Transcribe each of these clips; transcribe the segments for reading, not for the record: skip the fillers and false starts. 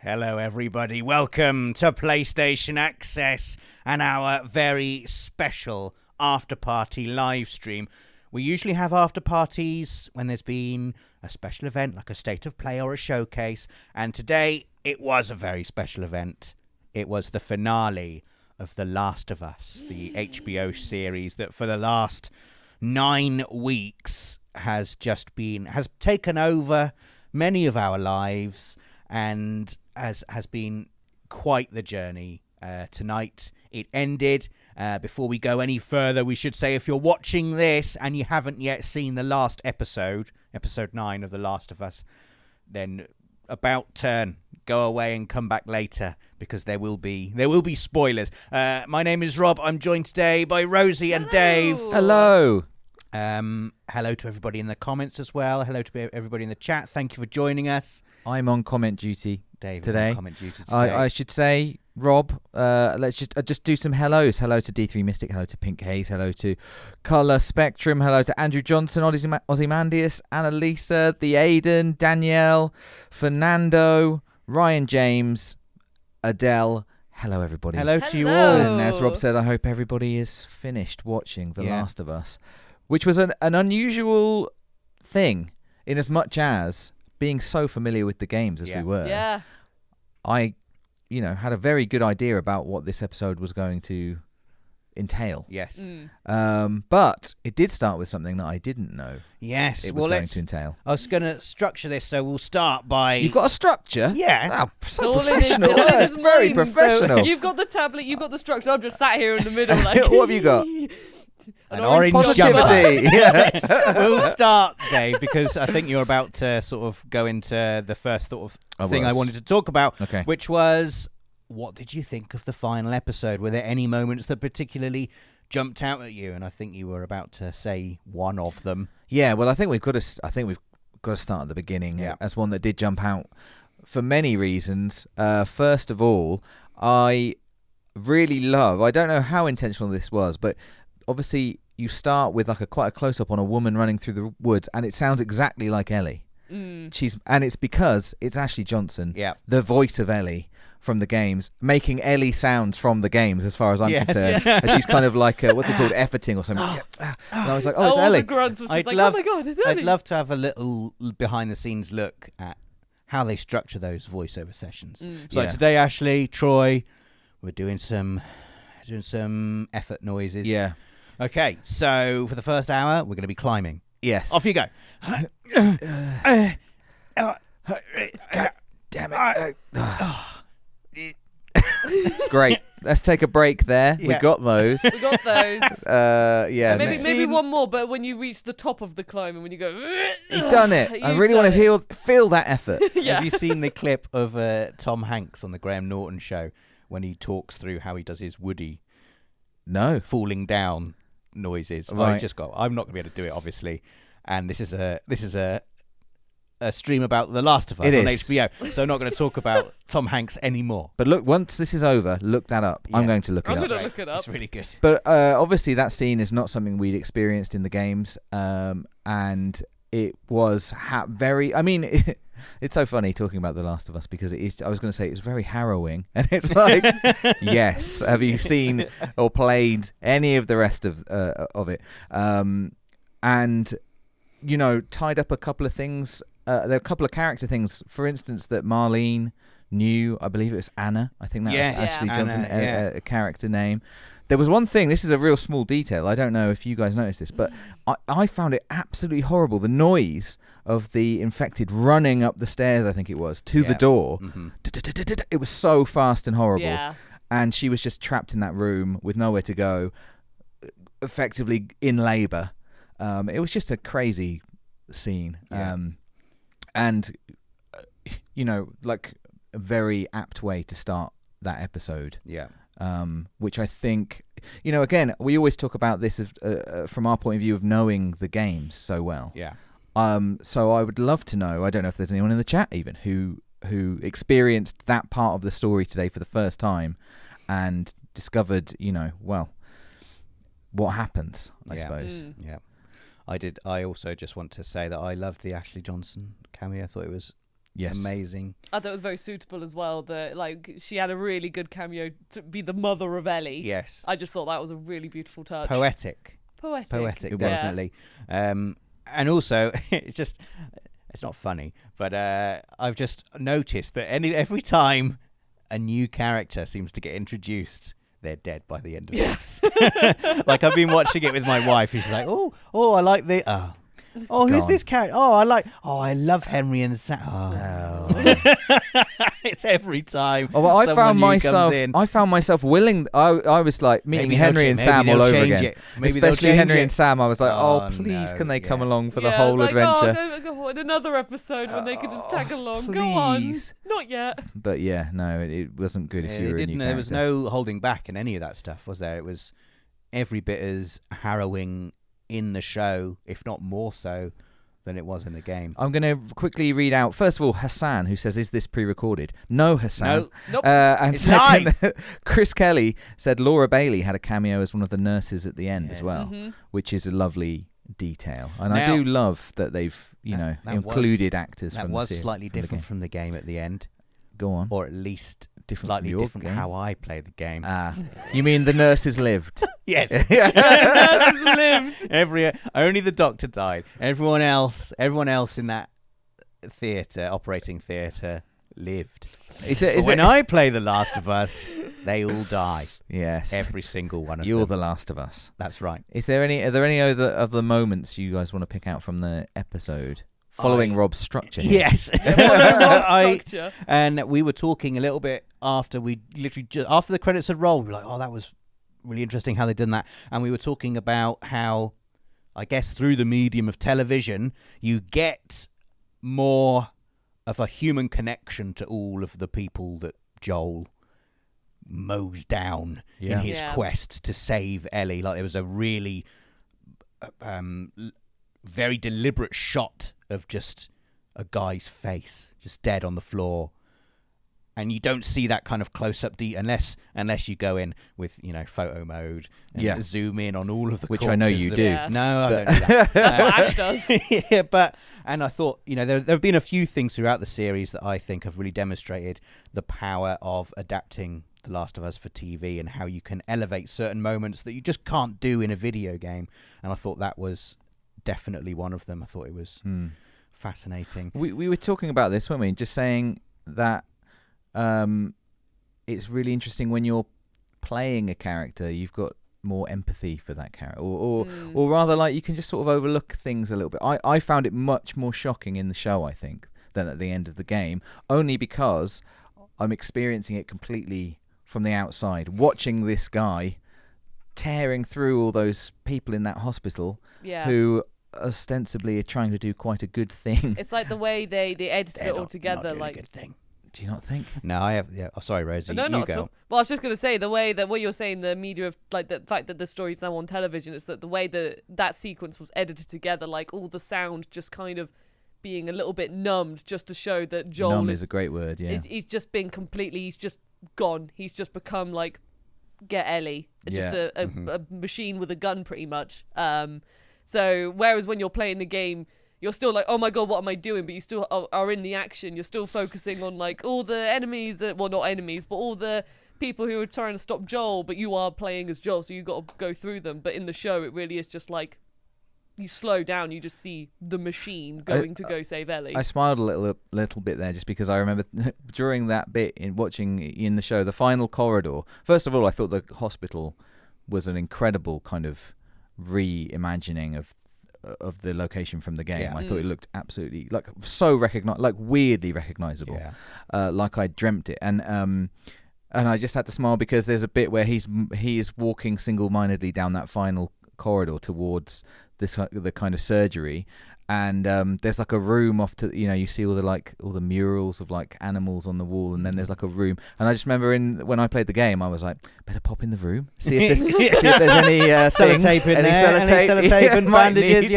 Hello everybody, welcome to PlayStation Access and our very special Afterparty live stream. We usually have after parties when there's been a special event like a state of play or a showcase, and today it was a very special event. It was the finale of The Last of Us, the HBO series that for the last 9 weeks has taken over many of our lives and has been quite the journey. Tonight it ended. Before we go any further, we should say if you're watching this and you haven't yet seen the last episode 9 of The Last of Us, then about turn, go away and come back later because there will be spoilers. My name is Rob. I'm joined today by Rosie and Dave. Hello. Hello to everybody in the comments as well. Hello to everybody in the chat. Thank you for joining us. I'm on comment duty Dave today. Is on comment duty today. I should say, Rob, let's just do some hellos. Hello to D3 Mystic. Hello to Pink Haze. Hello to Colour Spectrum. Hello to Andrew Johnson, Ozymandias, Annalisa, The Aiden, Danielle, Fernando, Ryan James, Adele. Hello, everybody. Hello to you all. And as Rob said, I hope everybody is finished watching The Last of Us, which was an unusual thing in as much as being so familiar with the games as we were. Yeah. I, had a very good idea about what this episode was going to entail. Yes. But it did start with something that I didn't know. Yes. It was going to entail. I was going to structure this, so we'll start by... You've got a structure? Yeah. Oh, so professional. That's very professional. So you've got the tablet, you've got the structure. I'm just sat here in the middle like... What have you got? An orange positivity. Yes. We'll start, Dave, because I think you're about to sort of go into the first sort of thing I wanted to talk about, which was, what did you think of the final episode? Were there any moments that particularly jumped out at you? And I think you were about to say one of them. Yeah, well, I think we've got to start at the beginning as one that did jump out for many reasons. First of all, I really love, I don't know how intentional this was, but obviously you start with quite a close-up on a woman running through the woods, and it sounds exactly like Ellie. And it's because it's Ashley Johnson, the voice of Ellie from the games, making Ellie sounds from the games, as far as I'm concerned. And she's kind of like, what's it called, efforting or something. And I was like, it's Ellie. The grunts was just oh my God, it's Ellie. I'd love to have a little behind-the-snes look at how they structure those voiceover sessions. So like today, Ashley, Troy, we're doing some effort noises. Yeah. Okay, so for the first hour, we're going to be climbing. Yes. Off you go. Damn it. Great. Let's take a break there. Yeah. We got those. Maybe one more, but when you reach the top of the climb and when you go... You've done it. I really want to feel that effort. Have you seen the clip of Tom Hanks on the Graham Norton show when he talks through how he does his Woody falling down noises? Right. I'm not going to be able to do it, obviously. And this is a stream about The Last of Us on HBO, so I'm not going to talk about Tom Hanks anymore. But look, once this is over, look that up. I'm going to look it up. I'm going to look it up. It's really good. But obviously that scene is not something we'd experienced in the games, and it was very... I mean... It's so funny talking about The Last of Us because it is. I was going to say it's very harrowing, and it's like, yes. Have you seen or played any of the rest of it? And tied up a couple of things. There are a couple of character things. For instance, that Marlene knew. I believe it was Anna. I think that was Ashley Johnson, a character name. There was one thing, this is a real small detail, I don't know if you guys noticed this, but I found it absolutely horrible. The noise of the infected running up the stairs, I think it was, to the door. It was so fast and horrible. Yeah. And she was just trapped in that room with nowhere to go, effectively in labour. It was just a crazy scene. And, like a very apt way to start that episode. Yeah. Which I think, again, we always talk about this from our point of view of knowing the games so well. Yeah. So I would love to know, I don't know if there's anyone in the chat even, who experienced that part of the story today for the first time and discovered, what happens, I suppose. Yeah. I also just want to say that I loved the Ashley Johnson cameo. I thought it was Yes. Amazing. I thought it was very suitable as well. That like she had a really good cameo to be the mother of Ellie. Yes. I just thought that was a really beautiful touch. Poetic, Poetic, definitely. And also, it's not funny, but I've just noticed that every time a new character seems to get introduced, they're dead by the end of this. Like I've been watching it with my wife, and she's like, "Oh, I like the who's Gone. this character? I love Henry and Sam." Oh. It's every time. Oh, well, I someone found new comes in. I found myself willing. I was like meeting Maybe Henry they'll and ch- Sam maybe all they'll over change again. it. Maybe they'll Especially change Henry it. and Sam. I was like, Oh, please, no, can they come along for the Yeah, whole it's like, adventure? go on, another episode when they could just tag along. Go on. please. Not yet. But yeah, no, it wasn't good if you were a new There was character. no holding back in any of that stuff, was there? It was every bit as harrowing in the show, if not more so, than it was in the game. I'm going to quickly read out, first of all, Hassan, who says, is this pre-recorded? No, Hassan. No. Nope. And It's second, Chris Kelly said Laura Bailey had a cameo as one of the nurses at the end as Yes. well, Mhm. which is a lovely detail. And I Now- do love that they've, that included actors That from was the series, slightly from the different game. from the game at the end, Go on. or at least Different from slightly your different game? how I play the game. You mean the nurses lived? Yes. Nurses lived. Only the doctor died. Everyone else in that operating theatre lived. But when I play The Last of Us, they all die. Yes. Every single one of You're them. the Last of Us. That's right. Are there any other moments you guys want to pick out from the episode following Rob's structure? here? Yes. Structure. And we were talking a little bit after after the credits had rolled. We were like, oh, that was really interesting how they done that. And we were talking about how, I guess, through the medium of television, you get more of a human connection to all of the people that Joel mows down in his Yeah. quest to save Ellie. Like there was a really very deliberate shot of just a guy's face just dead on the floor, and you don't see that kind of close-up unless you go in with photo mode and zoom in on all of the Which I know corpses you that- do. Yeah. No, I don't do that. That's what Ash does. Yeah, and I thought there have been a few things throughout the series that I think have really demonstrated the power of adapting The Last of Us for TV and how you can elevate certain moments that you just can't do in a video game. And I thought that was definitely one of them. I thought it was fascinating. We were talking about this, weren't we? Just saying that it's really interesting when you're playing a character, you've got more empathy for that character, or rather, like you can just sort of overlook things a little bit. I found it much more shocking in the show, I think, than at the end of the game, only because I'm experiencing it completely from the outside, watching this guy tearing through all those people in that hospital who ostensibly are trying to do quite a good thing. It's like the way they edited it all together. Not Like, doing a good thing. Do you not think? No, I have. Yeah. Oh, sorry, Rosie. no, you not go. at all. Well, I was just going to say the way that what you're saying, the media of like the fact that the story's now on television, is that the way that sequence was edited together, like all the sound just kind of being a little bit numbed, just to show that Joel Numb is a great word. Yeah. he's just been completely. He's just gone. He's just become like get Ellie, just a machine with a gun, pretty much. So whereas when you're playing the game, you're still like, oh my god, what am I doing? But you still are in the action. You're still focusing on like all the enemies, well, not enemies, but all the people who are trying to stop Joel. But you are playing as Joel, so you got to go through them. But in the show, it really is just like you slow down. You just see the machine going to go save Ellie. I smiled a little bit there just because I remember during that bit in watching in the show, the final corridor. First of all, I thought the hospital was an incredible kind of reimagining of the location from the game. Yeah. I thought it looked absolutely weirdly recognizable, like I dreamt it. And I just had to smile because there's a bit where he is walking single-mindedly down that final corridor towards the kind of surgery, and there's like a room off to you see all the murals of like animals on the wall, and then there's like a room, and I just remember when I played the game I was like, better pop in the room, see if there's any Sellotape in there, any sellotape and bandages.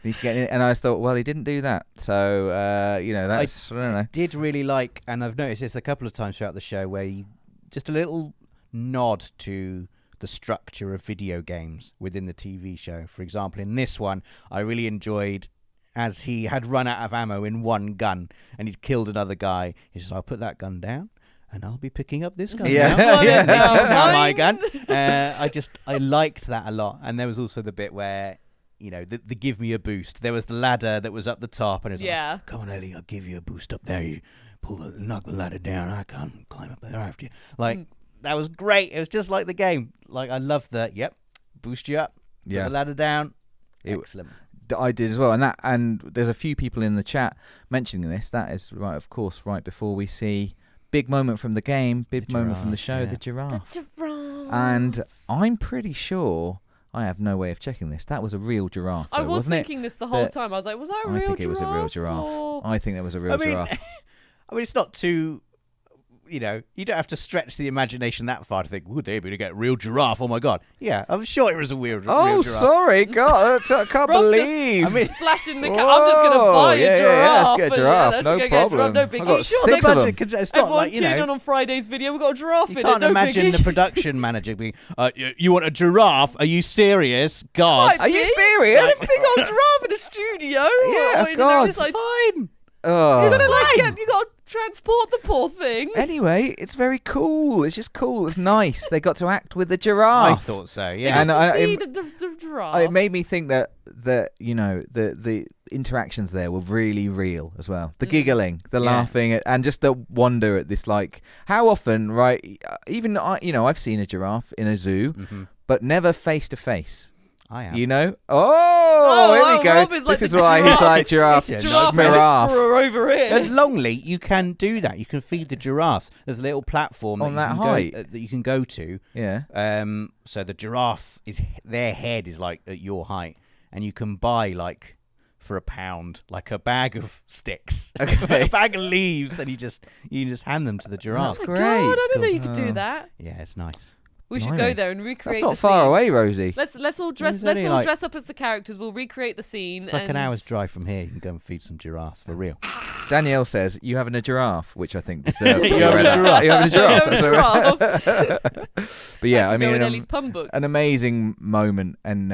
Need to get in, and I just thought, well, he didn't do that, so that's I don't know. Did really like, and I've noticed this a couple of times throughout the show, where you just a little nod to the structure of video games within the TV show. For example, in this one, I really enjoyed as he had run out of ammo in one gun and he'd killed another guy. He says, "I'll put that gun down and I'll be picking up this gun Yeah. now. Yeah. This is now my gun." I liked that a lot. And there was also the bit where, you know, the give me a boost. There was the ladder that was up the top, and it was like, "Come on, Ellie, I'll give you a boost up there. You knock the ladder down. I can't climb up there after you." Like, that was great. It was just like the game. Like, I loved that. Yep, boost you up. Put the ladder down. Excellent. I did as well, and there's a few people in the chat mentioning this. That is right, of course, right before we see big moment from the game, big moment from the show, the giraffe. The giraffe. And I'm pretty sure. I have no way of checking this. That was a real giraffe, though, I was wasn't thinking this the whole time. I was like, was that a real giraffe? I think it was a real giraffe. Or... I think that was a real giraffe. I mean, it's not too... You know, you don't have to stretch the imagination that far to think, would they be to get a real giraffe? Oh, my God. Yeah, I'm sure it was a real giraffe. Sorry. God, I can't believe. I mean, splashing the cat. I'm just going to buy a giraffe. Yeah, let's get a giraffe. No problem. No big I've got issue. 6 of them. It's not like, you tune know... in on Friday's video. We've got a giraffe in it. You can't imagine the production manager being, you want a giraffe? Are you serious? God. Are you serious? There's a big old giraffe in the studio. Yeah, God. It's fine. Oh. You gotta you gotta transport the poor thing. Anyway, it's very cool. It's just cool. It's nice. They got to act with the giraffe. I thought so. Yeah. And the giraffe. it made me think that you know the interactions there were really real as well. The giggling, the laughing, and just the wonder at this. Like, how often, right? Even I've seen a giraffe in a zoo, but never face to face. I am. You know? Oh, here we go. Rob is like this is the why he's like giraffe. Giraffe Giraffe. over here. At Longley, you can do that. You can feed the giraffes. There's a little platform On that, that height? that you can go to. Yeah. So the giraffe their head is like at your height, and you can buy like for £1 like a bag of sticks, Okay. a bag of leaves, and you just hand them to the giraffe. That's great. God, I It's didn't know cool. you could do that. Yeah, it's nice. We should Blimey. go there and recreate. That's not the far scene. away, Rosie. Let's all dress. It's Let's only all like- dress up as the characters. We'll recreate the scene. It's like an and- hour's drive from here. You can go and feed some giraffes for real. Danielle says, "You having a giraffe," which I think deserves to be You having read a out. giraffe? You having a giraffe? You having a That's But yeah, I Go in mean, Ellie's pun book. an amazing moment, and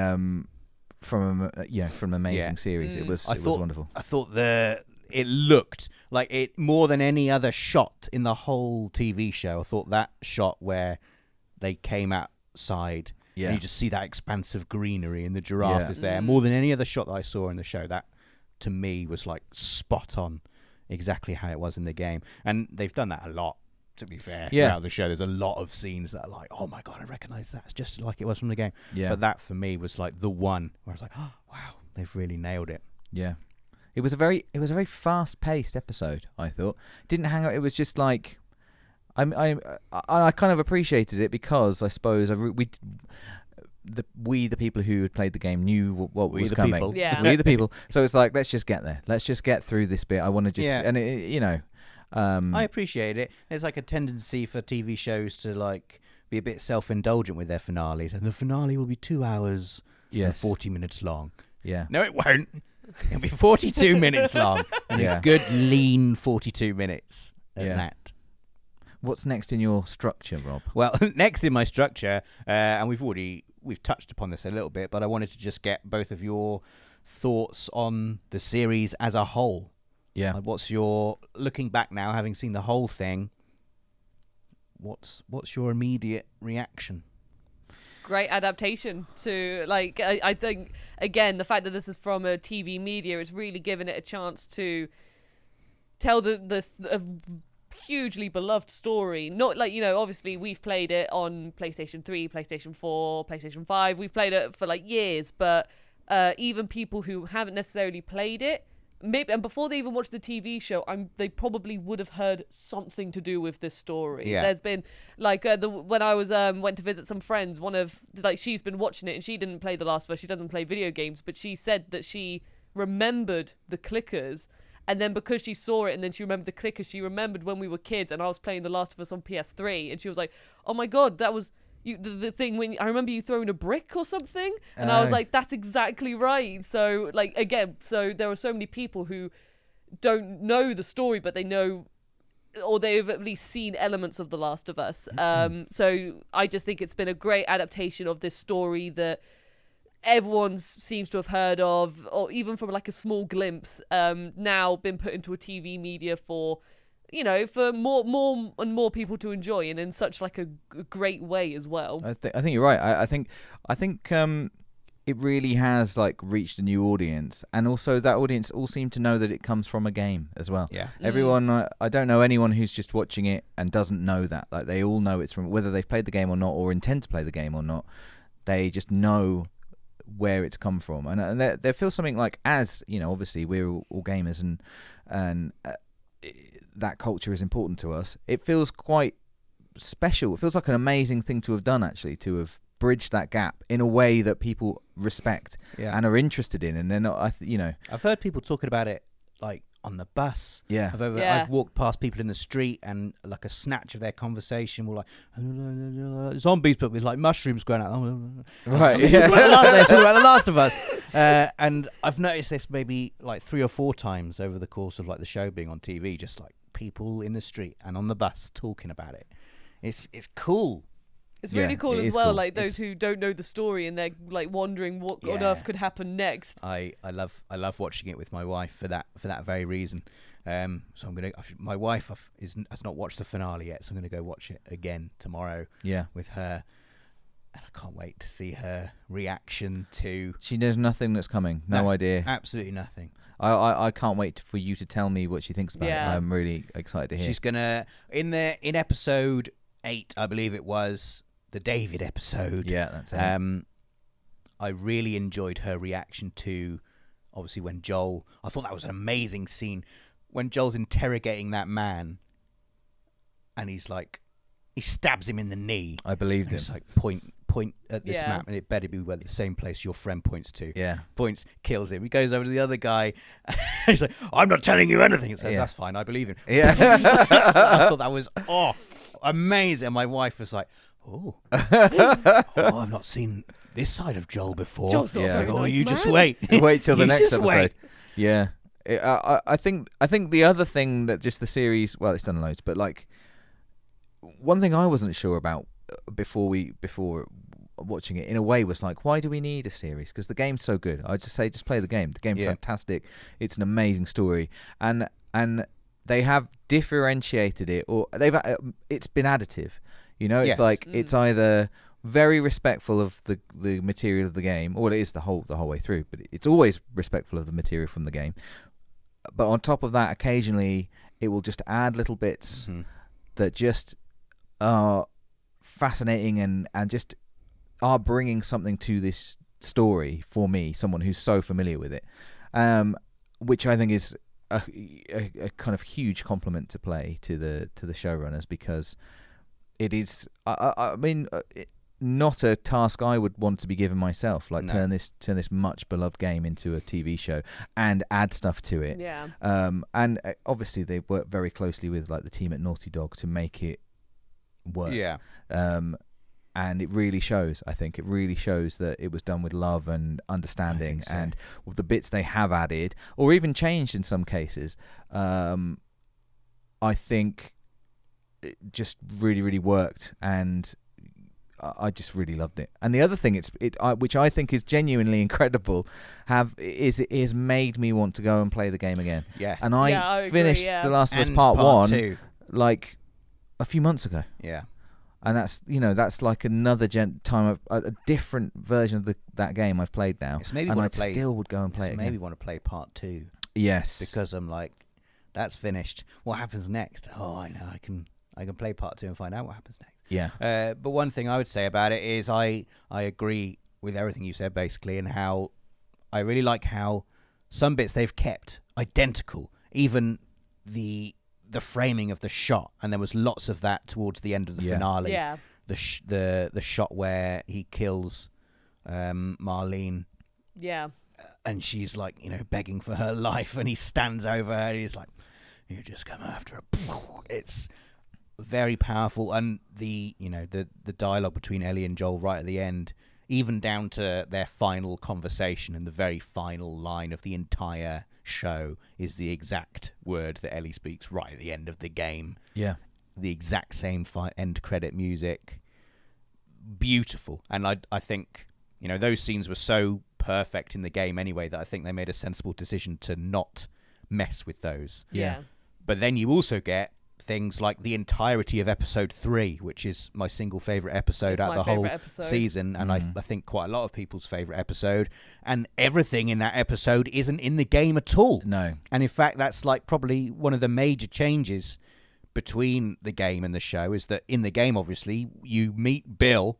from an amazing series. It was wonderful. I thought it looked like it more than any other shot in the whole TV show. I thought that shot where they came outside and you just see that expansive greenery and the giraffe is there, more than any other shot that I saw in the show. That to me was like spot on, exactly how it was in the game. And they've done that a lot, to be fair, throughout the show. There's a lot of scenes that are like, oh my God, I recognize that. It's just like it was from the game. Yeah. But that for me was like the one where I was like, oh wow, they've really nailed it. Yeah. It was a very fast-paced episode. I thought didn't hang out. It was just like I kind of appreciated it because I suppose the people who had played the game knew what was coming. People. Yeah. We the people. So it's like, let's just get there. Let's just get through this bit. I want to just and I appreciate it. There's like a tendency for TV shows to like be a bit self-indulgent with their finales, and the finale will be 2 hours and 40 minutes long. Yeah. No, it won't. It'll be 42 minutes long. And a good lean 42 minutes at that. What's next in your structure, Rob? Well, next in my structure, and we've touched upon this a little bit, but I wanted to just get both of your thoughts on the series as a whole. Yeah. Like, what's your, looking back now, having seen the whole thing, what's your immediate reaction? Great adaptation to, like, I think, again, the fact that this is from a TV media, it's really given it a chance to tell the hugely beloved story. Not like, obviously we've played it on PlayStation 3, PlayStation 4, PlayStation 5. We've played it for like years, but even people who haven't necessarily played it, maybe, and before they even watched the TV show, they probably would have heard something to do with this story. Yeah. There's been like when I was went to visit some friends, she's been watching it and she didn't play The Last of Us. She doesn't play video games, but she said that she remembered the clickers. And then because she saw it and then she remembered the clickers, she remembered when we were kids and I was playing The Last of Us on PS3. And she was like, oh my God, that was the thing when I remember you throwing a brick or something. And I was like, that's exactly right. So like, again, so there are so many people who don't know the story, but they know, or they've at least seen elements of The Last of Us. So I just think it's been a great adaptation of this story that everyone seems to have heard of, or even from like a small glimpse, now been put into a TV media for, for more and more people to enjoy, and in such like a great way as well. I think you're right. I think it really has like reached a new audience, and also that audience all seem to know that it comes from a game as well. Yeah. Everyone, I don't know anyone who's just watching it and doesn't know that. Like they all know it's from, whether they've played the game or not, or intend to play the game or not. They just know where it's come from, and there feels something like, as obviously we're all gamers, and that culture is important to us. It feels quite special. It feels like an amazing thing to have done, actually, to have bridged that gap in a way that people respect and are interested in, and they're not. I've heard people talking about it like on the bus. Yeah. I've walked past people in the street, and like a snatch of their conversation will like zombies, but with like mushrooms growing out. Right. They're talking about The Last of Us, and I've noticed this maybe like 3 or 4 times over the course of like the show being on TV. Just like people in the street and on the bus talking about it. It's cool. It's really cool as well. Cool. Like those who don't know the story and they're like wondering what on earth could happen next. I love watching it with my wife for that very reason. So my wife has not watched the finale yet, so I'm gonna go watch it again tomorrow. Yeah. With her, and I can't wait to see her reaction to. She knows nothing that's coming. No idea. Absolutely nothing. I can't wait for you to tell me what she thinks about it. I'm really excited to hear. She's gonna in episode 8, I believe it was. The David episode. Yeah, that's it. I really enjoyed her reaction to, obviously, when Joel. I thought that was an amazing scene when Joel's interrogating that man, and he stabs him in the knee. I believed him. It's like point at this map, and it better be the same place your friend points to. Yeah, points, kills him. He goes over to the other guy. He's like, "I'm not telling you anything." He says, "That's fine. I believe him." Yeah, I thought that was amazing. And my wife was like, "Oh, I've not seen this side of Joel before." Joel's not very nice, you just man. wait till the You next just episode. wait. Yeah, I think the other thing that just the series, well, it's done loads, but like one thing I wasn't sure about before watching it in a way was like, why do we need a series? Because the game's so good. I just say, just play the game. The game's fantastic. It's an amazing story, and they have differentiated it, or it's been additive. It's like it's either very respectful of the material of the game, or it is the whole way through, but it's always respectful of the material from the game. But on top of that, occasionally it will just add little bits that just are fascinating and just are bringing something to this story for me, someone who's so familiar with it, which I think is a kind of huge compliment to play to the showrunners, because it is, I mean, not a task I would want to be given myself. Like turn this much beloved game into a TV show and add stuff to it. Yeah. And obviously they work very closely with like the team at Naughty Dog to make it work. Yeah. And it really shows. I think it really shows that it was done with love and understanding, and with the bits they have added or even changed in some cases, I think it just really, really worked, and I just really loved it. And the other thing which I think is genuinely incredible, it has made me want to go and play the game again. Yeah. And I finished The Last of Us And Part 1 2. like a few months ago. Yeah. And that's like another time of a different version of that game I've played now. And I still would go and play it again. Maybe want to play Part 2. Yes. Because I'm like, that's finished. What happens next? Oh, I know. I can play Part 2 and find out what happens next. Yeah. But one thing I would say about it is I agree with everything you said, basically, and how I really like how some bits they've kept identical, even the framing of the shot, and there was lots of that towards the end of the finale. Yeah. The shot where he kills Marlene. Yeah. And she's like, begging for her life, and he stands over her and he's like, "You just come after her." It's very powerful, and the dialogue between Ellie and Joel right at the end, even down to their final conversation, and the very final line of the entire show is the exact word that Ellie speaks right at the end of the game. Yeah. The exact same end credit music. Beautiful. And I think, You know, those scenes were so perfect in the game anyway that I think they made a sensible decision to not mess with those. Yeah. But then you also get things like the entirety of episode 3, which is my single favorite episode out of the whole season, and I think quite a lot of people's favorite episode, and everything in that episode isn't in the game at all. No. And in fact, that's like probably one of the major changes between the game and the show, is that in the game, obviously, you meet Bill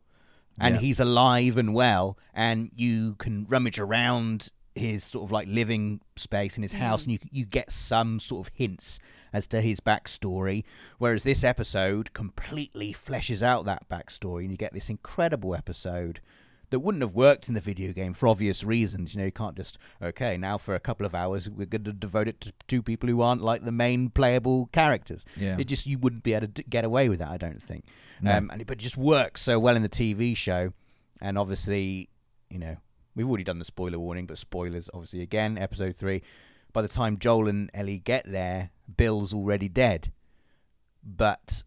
and he's alive and well, and you can rummage around his sort of like living space in his house, and you get some sort of hints as to his backstory, whereas this episode completely fleshes out that backstory, and you get this incredible episode that wouldn't have worked in the video game for obvious reasons. You know, you can't just, okay, now for a couple of hours we're going to devote it to 2 people who aren't like the main playable characters. It just, you wouldn't be able to get away with that, I don't think. No. But it just works so well in the TV show, and obviously, you know, we've already done the spoiler warning, but spoilers, obviously, again, episode 3. By the time Joel and Ellie get there, Bill's already dead. But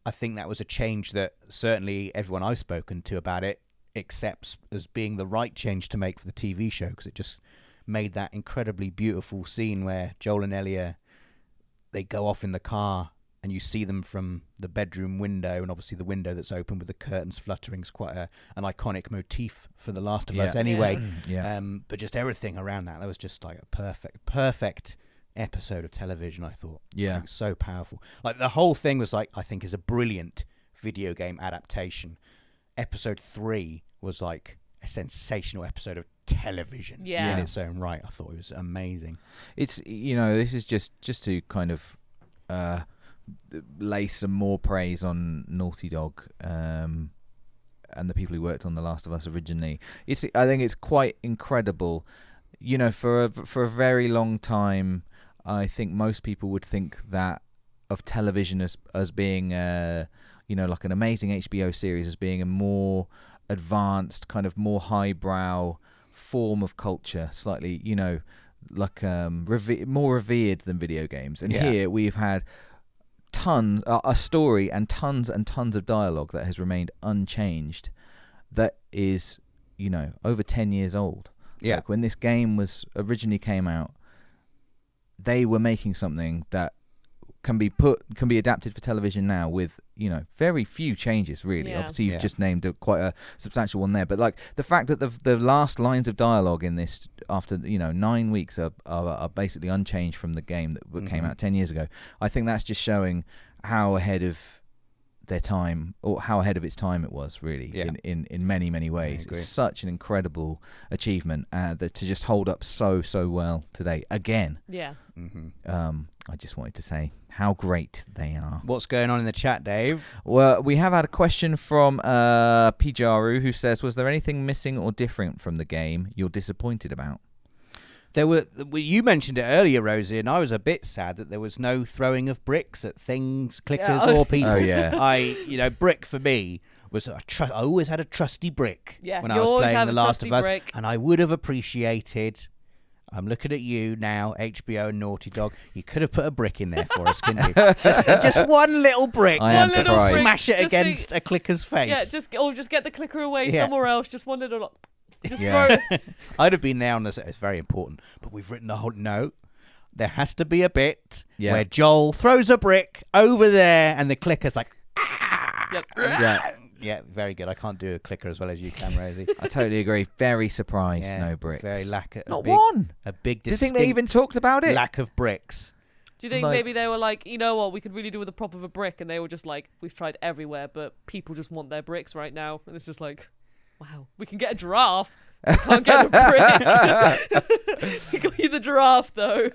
I think that was a change that certainly everyone I've spoken to about it accepts as being the right change to make for the TV show, because it just made that incredibly beautiful scene where Joel and Ellie, they go off in the car, and you see them from the bedroom window, and obviously the window that's open with the curtains fluttering is quite an iconic motif for The Last of Us anyway. But just everything around that was just like a perfect episode of television, I thought. Like, so powerful. Like, the whole thing was like, I think, is a brilliant video game adaptation. Episode 3 was like a sensational episode of television in its own right. I thought it was amazing. It's, you know, this is just to kind of lay some more praise on Naughty Dog and the people who worked on The Last of Us originally. I think it's quite incredible. You know, for a very long time, I think most people would think that of television as being you know, like an amazing HBO series, as being a more advanced, kind of more highbrow form of culture, slightly, you know, like more revered than video games. And here we've had tons, a story and tons of dialogue that has remained unchanged, that is, you know, over 10 years old. Like, when this game was originally came out, they were making something that can be adapted for television now with, you know, very few changes, really. Obviously, you've just named quite a substantial one there, but like the fact that the last lines of dialogue in this, after, you know, 9 weeks, are basically unchanged from the game that came out 10 years ago. I think that's just showing how ahead of their time, or how ahead of its time it was, really, in many ways. It's such an incredible achievement that to just hold up so well today again. I just wanted to say how great they are. What's going on in the chat, Dave? Well, we have had a question from Pijaru, who says, was there anything missing or different from the game you're disappointed about? You mentioned it earlier, Rosie, and I was a bit sad that there was no throwing of bricks at things, clickers, or people. Oh, yeah. You know, brick for me was I always had a trusty brick when I was always playing have The a Last of Us, brick. and I would have appreciated. I'm looking at you now, HBO and Naughty Dog. You could have put a brick in there for us, couldn't you? just one little brick. I am surprised. Smash it against a clicker's face. Yeah, just get the clicker away somewhere else. Just one little. Just throw it. I'd have been there on this. It's very important, but we've written the whole note. There has to be a bit where Joel throws a brick over there, and the clicker's like, yeah, very good. I can't do a clicker as well as you can, Rosie. I totally agree. Very surprised, no bricks. Very lack of one. A big. Do you think they even talked about it? Lack of bricks. Do you think maybe they were like, you know what, we could really do with a prop of a brick, and they were just like, we've tried everywhere, but people just want their bricks right now, and it's just like, wow, we can get a giraffe. We can't get a brick. We got you the giraffe, though.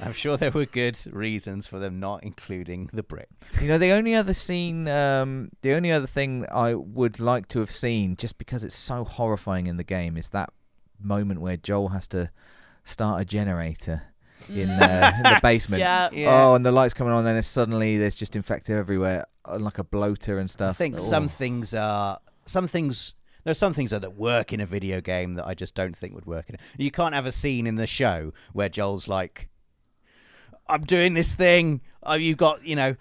I'm sure there were good reasons for them not including the brick. You know, the only other scene, the only other thing I would like to have seen, just because it's so horrifying in the game, is that moment where Joel has to start a generator in the basement. Yeah. Oh, and the lights coming on, and then suddenly there's just infected everywhere, like a bloater and stuff. I think some things there's some things that work in a video game that I just don't think would work in it. You can't have a scene in the show where Joel's like, I'm doing this thing. You've got, you know,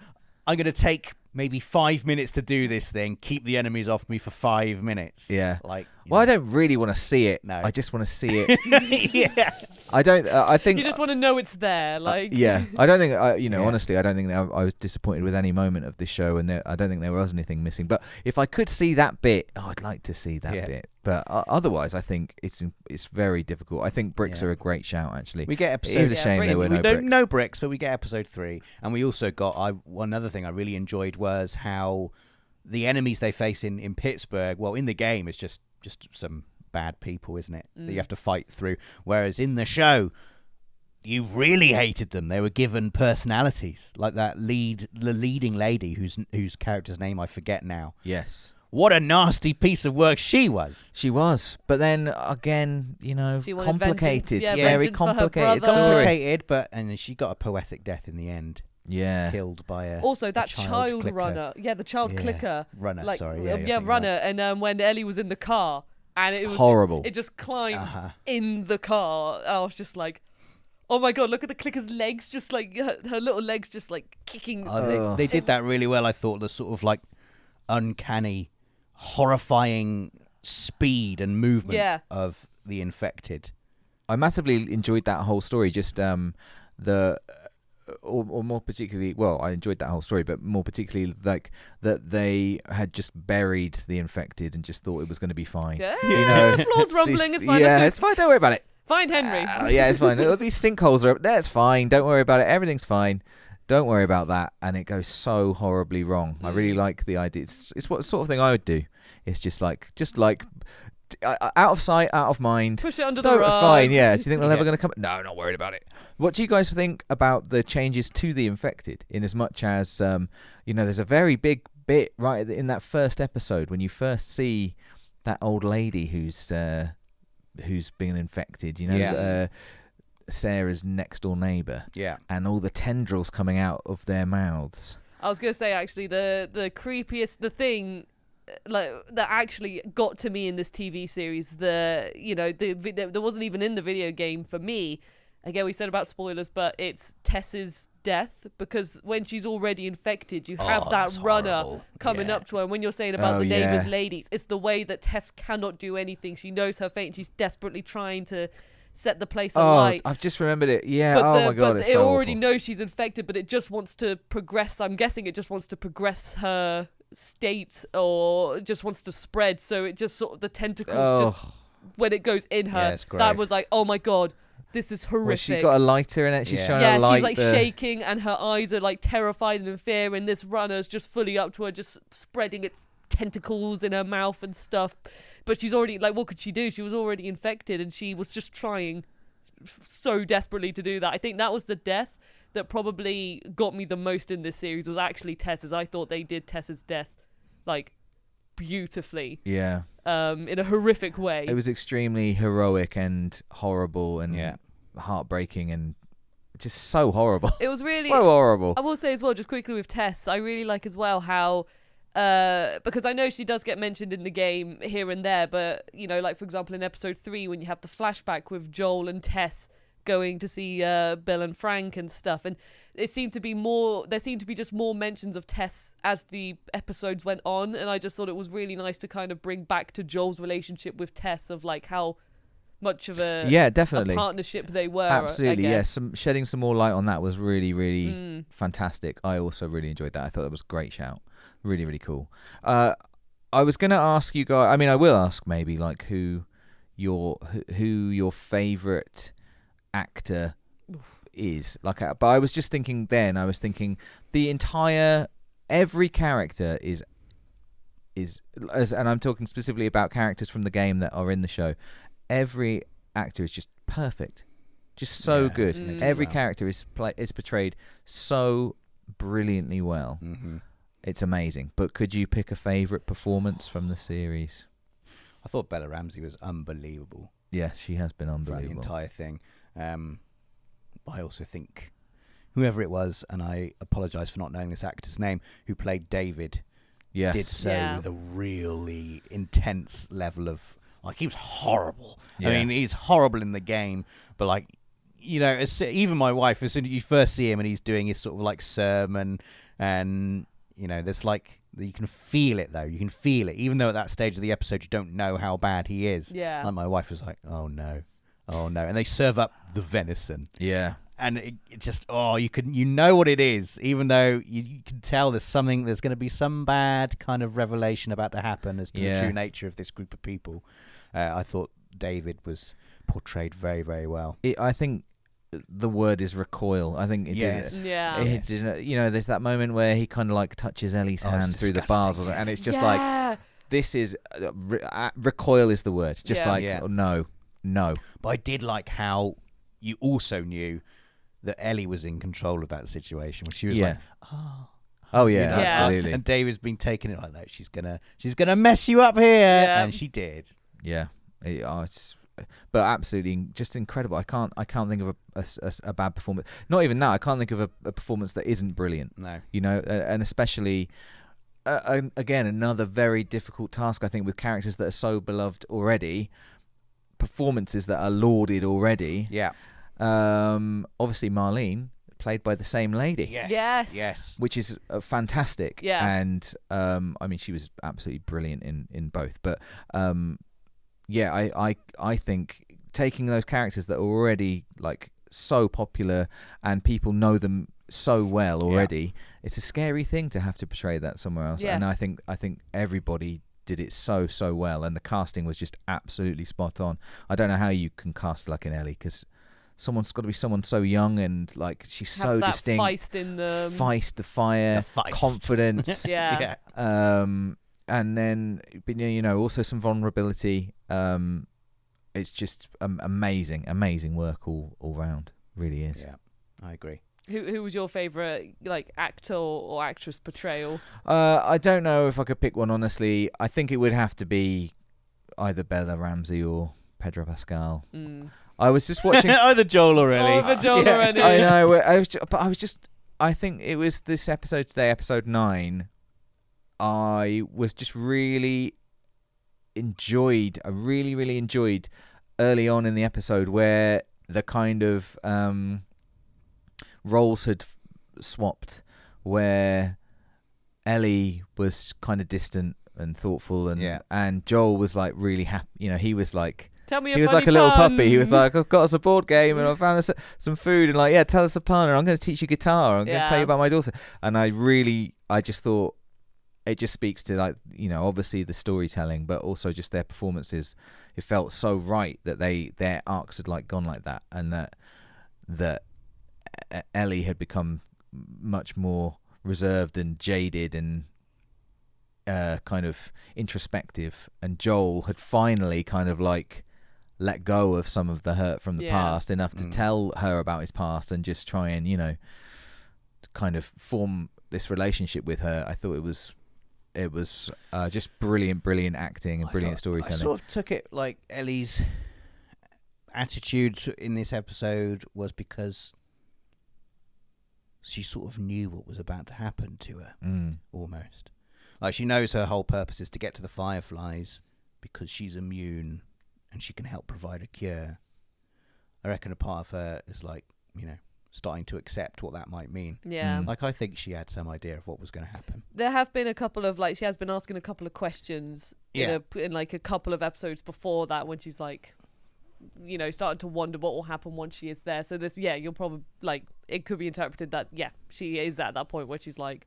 I'm going to take maybe 5 minutes to do this thing. Keep the enemies off me for 5 minutes. Yeah. Like, well, I don't really want to see it. No. I just want to see it. yeah. I don't. I think You just want to know it's there. Like, yeah. I don't think. Yeah. Honestly, I don't think that I was disappointed with any moment of this show, and I don't think there was anything missing. But if I could see that bit, I'd like to see that bit. But otherwise, I think it's very difficult. I think bricks are a great shout. Actually, We get episode. it is a shame there were no bricks. No bricks, but we get episode 3, and we also got. One other thing I really enjoyed was how the enemies they face in Pittsburgh. Well, in the game, it's just some bad people, isn't it? That you have to fight through. Whereas in the show, you really hated them. They were given personalities, like the leading lady whose character's name I forget now. Yes. What a nasty piece of work she was. She was, but then again, She wanted complicated. vengeance, very vengeance for her complicated brother. story. Complicated, and she got a poetic death in the end. Yeah. Killed by a Also, that child clicker. runner. Yeah, the child clicker. Runner, Like, sorry. runner. And when Ellie was in the car, and it was horrible. It just climbed in the car. I was just like, oh my god, look at the clicker's legs, just like her little legs just like kicking. They did that really well, I thought. The sort of like uncanny, horrifying speed and movement of the infected. I massively enjoyed that whole story. Just or more particularly, well, I enjoyed that whole story, but more particularly like that they had just buried the infected and just thought it was going to be fine. Yeah, the floor's rumbling. It's fine. Yeah, it's fine. Don't worry about it. Fine, Henry. Yeah, it's fine. All these sinkholes are up there. It's fine. Don't worry about it. Everything's fine. Don't worry about that. And it goes so horribly wrong. I really like the idea. It's what sort of thing I would do. It's just like out of sight, out of mind. Push it under the rug. Fine, yeah. Do you think they're ever going to come? No, not worried about it. What do you guys think about the changes to the infected? In as much as there's a very big bit right in that first episode when you first see that old lady who's been infected. Sarah's next door neighbour. Yeah. And all the tendrils coming out of their mouths. I was gonna say actually the creepiest thing like that actually got to me in this TV series, there wasn't even in the video game for me. Again, we said about spoilers, but it's Tess's death, because when she's already infected, you have that runner coming up to her. And when you're saying about the neighbour's ladies, it's the way that Tess cannot do anything. She knows her fate, and she's desperately trying to set the place alight. I've just remembered it. Yeah. My god, it's it so already awful. knows she's infected, but it just wants to progress. I'm guessing it just wants to progress her state, or just wants to spread. So it just sort of the tentacles just when it goes in her. That was like, oh my god, this is horrific. Well, she got a lighter in it. She's trying to light. She's like shaking, and her eyes are like terrified and in fear. And this runner's just fully up to her, just spreading its tentacles in her mouth and stuff. But she's already like, what could she do? She was already infected, and she was just trying so desperately to do that. I think that was the death that probably got me the most in this series, was actually Tess's. I thought they did Tess's death like beautifully. Yeah. In a horrific way. It was extremely heroic and horrible and heartbreaking and just so horrible. It was really so horrible. I will say as well, just quickly with Tess, I really like as well how because I know she does get mentioned in the game here and there, but like for example in episode 3 when you have the flashback with Joel and Tess going to see Bill and Frank and stuff, and there seemed to be just more mentions of Tess as the episodes went on, and I just thought it was really nice to kind of bring back to Joel's relationship with Tess, of like how much of a definitely a partnership they were. Absolutely, yes. Shedding some more light on that was really, really fantastic. I also really enjoyed that. I thought that was a great shout. Really, really cool. I was going to ask you guys, I mean, I will ask maybe like who your favourite actor is. But I was just thinking then, every character is and I'm talking specifically about characters from the game that are in the show. Every actor is just perfect. Just so good. Every character is portrayed so brilliantly well. Mm-hmm. It's amazing. But could you pick a favourite performance from the series? I thought Bella Ramsey was unbelievable. Yeah, she has been unbelievable. For the entire thing. I also think whoever it was, and I apologise for not knowing this actor's name, who played David, did so with a really intense level of... Like, he was horrible. Yeah. I mean, he's horrible in the game, but like, even my wife, as soon as you first see him and he's doing his sort of like sermon and You know, there's like you can feel it though. You can feel it, even though at that stage of the episode you don't know how bad he is. Yeah. Like my wife was like, "Oh no, oh no," and they serve up the venison. Yeah. And it just you know what it is, even though you can tell there's going to be some bad kind of revelation about to happen as to the true nature of this group of people. I thought David was portrayed very, very well. I think the word is recoil. I think it did. Yeah. You know, there's that moment where he kind of like touches Ellie's hand through the bars, and it's just like, this is recoil is the word. Just oh, no. But I did like how you also knew that Ellie was in control of that situation, when she was like, oh yeah, you know, absolutely. And David's been taking it like that. She's gonna mess you up here, and she did. Yeah, but absolutely just incredible. I can't think of a bad performance. Not even that. I can't think of a performance that isn't brilliant. No, you know, and especially again another very difficult task, I think, with characters that are so beloved already, performances that are lauded already. Yeah. Obviously Marlene, played by the same lady. Yes. Which is fantastic. Yeah. And I mean, she was absolutely brilliant in both. But I think taking those characters that are already like so popular and people know them so well already, it's a scary thing to have to portray that somewhere else. Yeah. And I think everybody did it so well, and the casting was just absolutely spot on. I don't know how you can cast like an Ellie, because someone's got to be someone so young and like she's so that distinct. Feist in them. Feist, the fire, confidence. Yeah. And then, you know, also some vulnerability. It's just amazing work all round. Really is. Yeah, I agree. Who was your favourite like actor or actress portrayal? I don't know if I could pick one, honestly. I think it would have to be either Bella Ramsey or Pedro Pascal. I was just watching either Joel or Ellie. Either Joel or Ellie. I know. I think it was this episode today, episode 9. I was just really enjoyed. I really enjoyed early on in the episode where the kind of roles had swapped, where Ellie was kind of distant and thoughtful, and Joel was like really happy. You know, he was like. He was like a little puppy. He was like, I've got us a board game and I found us some food, and like, tell us a pun, and I'm going to teach you guitar. I'm going to tell you about my daughter. And I just thought it just speaks to, like, you know, obviously the storytelling, but also just their performances. It felt so right that their arcs had like gone like that, and that Ellie had become much more reserved and jaded and kind of introspective, and Joel had finally kind of like let go of some of the hurt from the past enough to tell her about his past and just try and, you know, kind of form this relationship with her. I thought it was just brilliant acting and brilliant storytelling. I sort of took it like Ellie's attitude in this episode was because she sort of knew what was about to happen to her, almost. Like, she knows her whole purpose is to get to the Fireflies because she's immune and she can help provide a cure. I reckon a part of her is like, you know, starting to accept what that might mean. Yeah. Like, I think she had some idea of what was going to happen. There have been a couple of, like, she has been asking a couple of questions in like a couple of episodes before that, when she's like, you know, starting to wonder what will happen once she is there. So this, you'll probably, like, it could be interpreted that, she is at that point where she's like,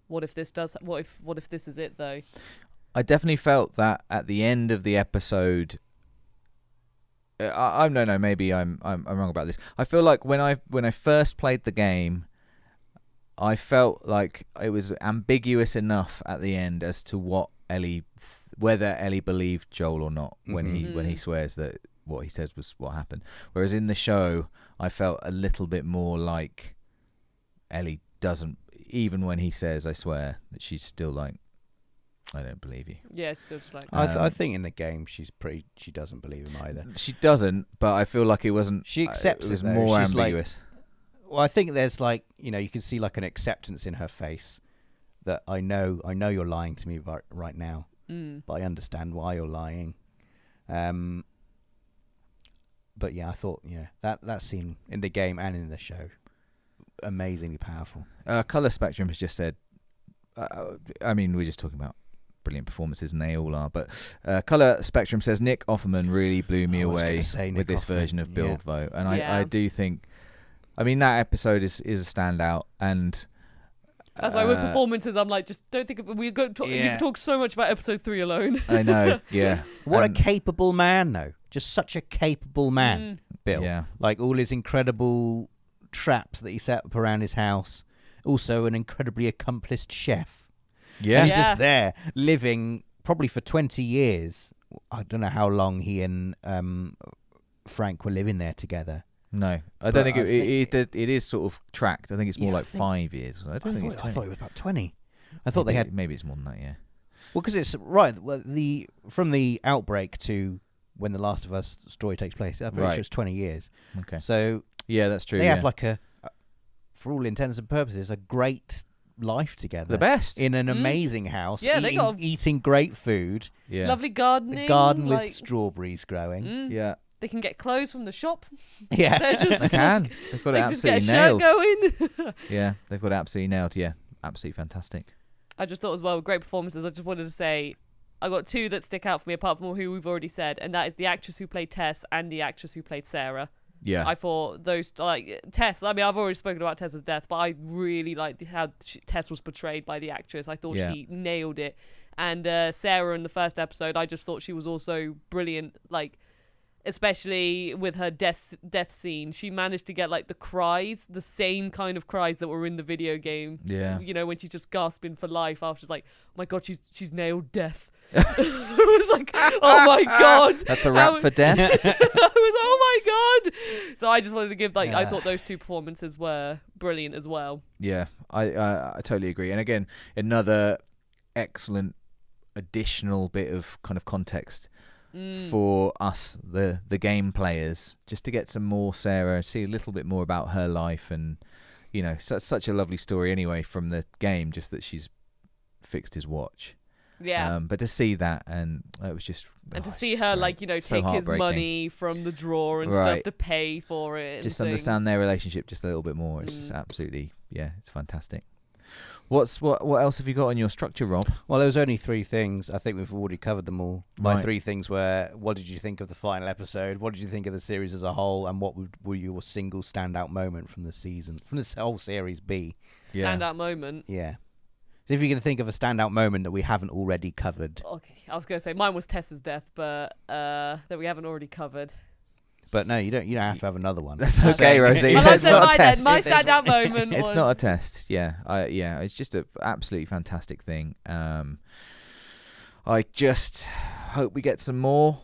what if this is it though? I definitely felt that at the end of the episode. I don't know. Maybe I'm wrong about this. I feel like when I first played the game, I felt like it was ambiguous enough at the end as to whether Ellie believed Joel or not when he swears that what he said was what happened. Whereas in the show, I felt a little bit more like Ellie doesn't, even when he says "I swear," that she's still like, I don't believe you. Yeah, it's still just like. I think in the game she doesn't believe him either. She doesn't, but I feel like it wasn't. She accepts it was though. more She's ambiguous. Like, well, I think there's like, you know, you can see like an acceptance in her face that I know you're lying to me right now, but I understand why you're lying. But yeah, I thought, that scene in the game and in the show, amazingly powerful. Color Spectrum has just said I mean, we're just talking about brilliant performances, and they all are. But Colour Spectrum says Nick Offerman really blew me away with this version of Build Vote, and I do think, I mean, that episode is a standout, and that's why with performances, I'm like, just don't think we're going to talk. You can talk so much about episode 3 alone. I know, yeah. What a capable man, though. Just such a capable man, Bill. Yeah. Like all his incredible traps that he set up around his house. Also, an incredibly accomplished chef. Yeah. And he's just there living probably for 20 years. I don't know how long he and Frank were living there together. No, I don't think it is sort of tracked. I think it's more like 5 years. I don't think it's 20. I thought it was about 20. I thought they had... Maybe it's more than that, yeah. Well, because it's... Right, from the outbreak to when The Last of Us story takes place, I'm pretty sure it's 20 years. Okay. So... Yeah, that's true. They have like for all intents and purposes, a great life together. The best. In an amazing house. Yeah, they got eating great food. Yeah. Lovely gardening. A garden with strawberries growing. Yeah. They can get clothes from the shop. Yeah. They can. They've got it absolutely nailed. Going. Yeah, they've got it absolutely nailed. Yeah, absolutely fantastic. I just thought as well, great performances. I just wanted to say, I got 2 that stick out for me, apart from who we've already said, and that is the actress who played Tess and the actress who played Sarah. Yeah. I thought those, like, Tess, I mean, I've already spoken about Tess's death, but I really liked how Tess was portrayed by the actress. I thought she nailed it. And Sarah in the first episode, I just thought she was also brilliant, like, especially with her death scene. She managed to get, like, the cries, the same kind of cries that were in the video game. Yeah. You know, when she's just gasping for life after, she's like, oh my God, she's nailed death. I was like, oh my God. That's a wrap for death. I was, oh my God. So I just wanted to give, like, I thought those 2 performances were brilliant as well. Yeah, I totally agree. And again, another excellent additional bit of kind of context for us, the game players, just to get some more Sarah, see a little bit more about her life, and you know, such a lovely story anyway from the game, just that she's fixed his watch. Yeah. But to see that, and it was just... And to see her, like, you know, take his money from the drawer and stuff to pay for it. Just understand their relationship just a little bit more. It's just absolutely, it's fantastic. What else have you got on your structure, Rob? Well, there was only 3 things. I think we've already covered them all. My Right. 3 things were, what did you think of the final episode? What did you think of the series as a whole? And what were your single standout moment from the season, from this whole series be? Standout moment. Yeah. So if you can think of a standout moment that we haven't already covered. Okay, I was going to say mine was Tess's death, but that we haven't already covered. But no, you don't have to have another one. That's okay, Rosie. Well, It's not a test. My standout moment was... It's not a test. Yeah, it's just an absolutely fantastic thing. I just hope we get some more.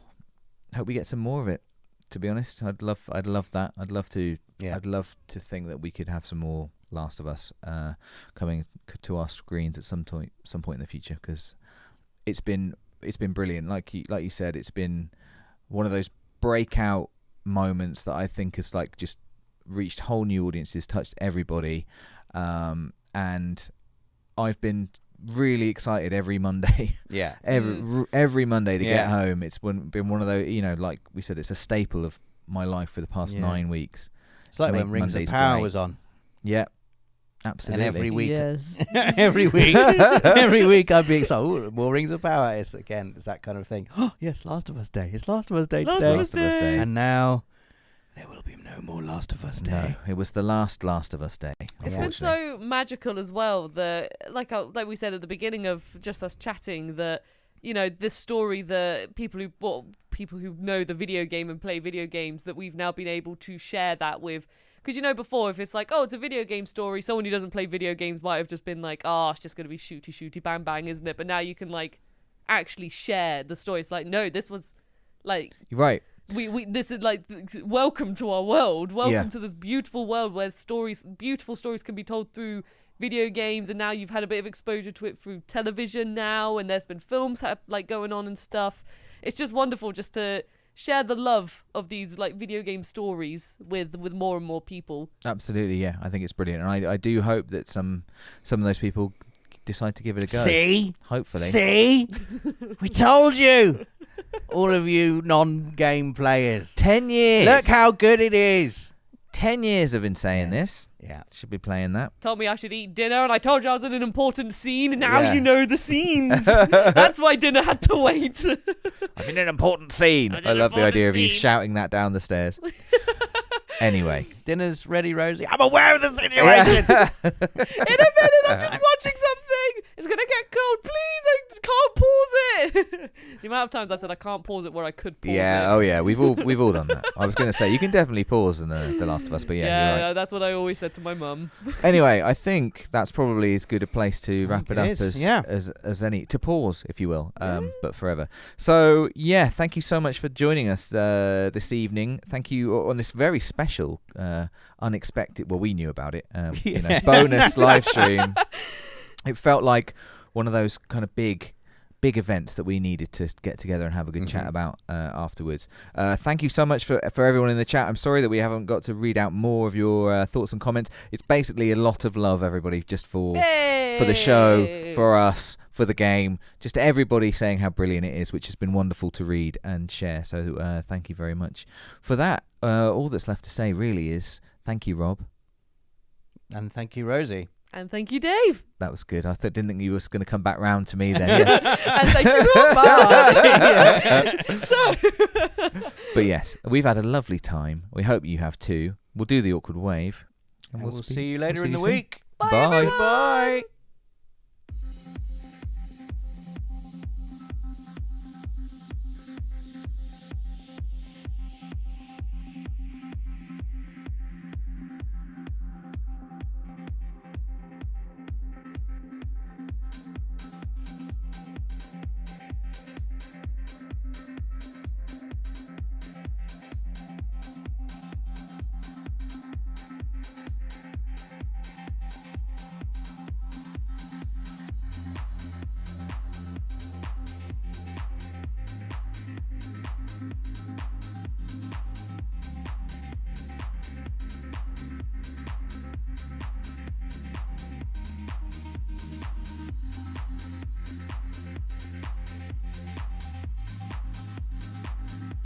Hope we get some more of it. To be honest, I'd love that. I'd love to think that we could have some more Last of Us coming to our screens at some point in the future, because it's been brilliant. Like you said, it's been one of those breakout moments that I think has like just reached whole new audiences, touched everybody, and I've been really excited every Monday. Yeah. Every Monday to get home. It's been one of those, you know, like we said, it's a staple of my life for the past 9 weeks. It's like when Rings of Power was on. Yeah. Absolutely. And every week, yes. every week I'd be excited. Ooh, more Rings of Power. It's that kind of thing. Oh yes, Last of Us Day. It's Last of Us Day today. Last of Us Day. And now there will be no more Last of Us Day. No, it was the last of Us Day. It's been so magical as well that, like we said at the beginning of just us chatting, that, you know, this story that people who know the video game and play video games, that we've now been able to share that with. Because, you know, before, if it's like, oh, it's a video game story, someone who doesn't play video games might have just been like, oh, it's just going to be shooty, bang, bang, isn't it? But now you can, like, actually share the story. It's like, no, this was, like... You're right. This is, like, welcome to our world. Welcome to this beautiful world where beautiful stories can be told through video games, and now you've had a bit of exposure to it through television now, and there's been films, like, going on and stuff. It's just wonderful just to... share the love of these like video game stories with more and more people. Absolutely, yeah. I think it's brilliant, and I do hope that some of those people decide to give it a go. See, hopefully. See, we told you, all of you non-game players. 10 years. Look how good it is. 10 years of been saying this. Yeah. Should be playing that. Told me I should eat dinner, and I told you I was in an important scene. Now Yeah. you know the scenes. That's why dinner had to wait. I'm in an important scene. I'm in I an love the idea important of you scene. shouting that down the stairs. Anyway. Dinner's ready, Rosie. I'm aware of the situation. In a minute, I'm just watching something. It's gonna get cold. Please, I can't pause it. The amount of times I've said I can't pause it where I could pause it. Oh yeah, we've all done that. I was going to say you can definitely pause in the Last of Us, but yeah, you're right. That's what I always said to my mum. Anyway, I think that's probably as good a place to wrap it up is, as any, to pause, if you will, but forever. So yeah, thank you so much for joining us this evening. Thank you on this very special, unexpected. Well, we knew about it. Bonus live stream. It felt like one of those kind of big events that we needed to get together and have a good chat about afterwards. Thank you so much for everyone in the chat. I'm sorry that we haven't got to read out more of your thoughts and comments. It's basically a lot of love, everybody, just for the show, for us, for the game, just everybody saying how brilliant it is, which has been wonderful to read and share. So thank you very much for that. All that's left to say really is thank you, Rob. And thank you, Rosie. And thank you, Dave. That was good. I didn't think you were going to come back round to me then. Yeah. And thank you, Rob. Bye. But yes, we've had a lovely time. We hope you have too. We'll do the awkward wave. And we'll see you later in the soon. week. Bye, Bye. everyone. Bye.